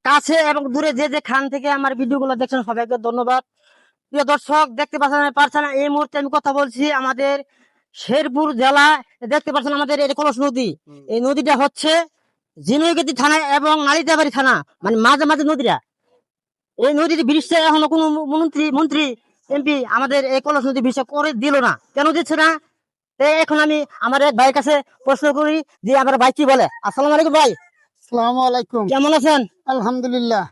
কাছে এবং দূরে যে যে খান থেকে আমার ভিডিও গুলো দেখছেন সবাইকে ধন্যবাদ। প্রিয় দর্শক, দেখতে পাচ্ছেন এই মুহূর্তে আমি কথা বলছি আমাদের শেরপুর জেলা। দেখতে পাচ্ছেন আমাদের এই কলস নদী, এই নদীটা হচ্ছে ঝিনাইগাতি থানা এবং নালিতাবাড়ি থানা, মানে মাঝে মাঝে নদীটা। এই নদীর ব্রিজটা এখনো কোনো মন্ত্রী এমপি আমাদের এই কলস নদী ব্রিজটা করে দিল না। কেন দিচ্ছে না? এখন আমি আমার এক ভাইয়ের কাছে প্রশ্ন করি যে আমার ভাই কি বলে। আসসালামু আলাইকুম ভাই। আসসালামু আলাইকুম। কেমন আছেন? আলহামদুলিল্লাহ।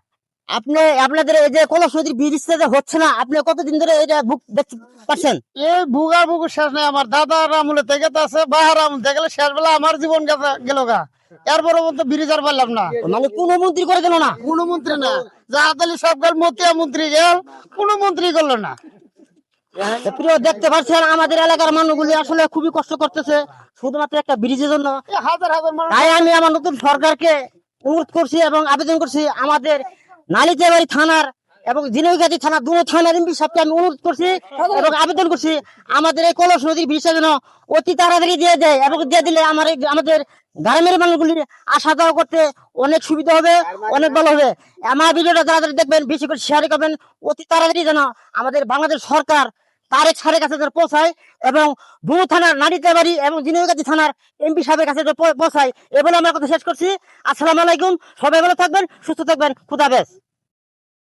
আপনাদের এই যে কলস নদীর ব্রিজটা যে হচ্ছে না, আপনি কতদিন ধরে এটা বুক দেখতে পাচ্ছেন? এই ভুগা ভুগু শেষ নাই। আমার দাদার আমলে থেকে তো আছে, বাহার আমল থেকে গেলে শেষ বেলা আমার জীবন গেল গা। এরপরে বলতে ব্রিজ আর পারলাম না। মানে কোন মন্ত্রী করে দিল না? কোন মন্ত্রী না, জাহাতালি সব গেল, মতিয়া মন্ত্রী গেল, কোন মন্ত্রী করলো না। প্রিয়, দেখতে পাচ্ছেন আমাদের এলাকার মানুষগুলি আসলে খুবই কষ্ট করতেছে শুধুমাত্র একটা ব্রিজের জন্য। হাজার হাজার মানুষ। তাই আমি আমার নতুন সরকারকে অনুরোধ করছি এবং আবেদন করছি, আমাদের নালিতাবাড়ি থানার এবং ঝিনাইগাতি থানা দুটো থানার এমপি সাহেবকে আমি অনুরোধ করছি এবং আবেদন করছি আমাদের এই কলস নদীর ব্রিজটা যেন অতি তাড়াতাড়ি দিয়ে দেয়, এবং দিয়ে দিলে আমাদের গ্রামের মানুষগুলি আসা যাওয়া করতে অনেক সুবিধা হবে, অনেক ভালো হবে। আমার ভিডিওটা তাড়াতাড়ি দেখবেন, বেশি করে শেয়ার করবেন। অতি তাড়াতাড়ি যেন আমাদের বাংলাদেশ সরকার তারেক স্যারের কাছে যেন পৌঁছায় এবং দুই থানার নালিতাবাড়ি এবং ঝিনাইগাতি থানার এমপি সাহেবের কাছে যেন পৌঁছায়। এ বলে আমার কথা শেষ করছি। আসসালামু আলাইকুম। সবাই ভালো থাকবেন, সুস্থ থাকবেন। খুদা হাফেজ।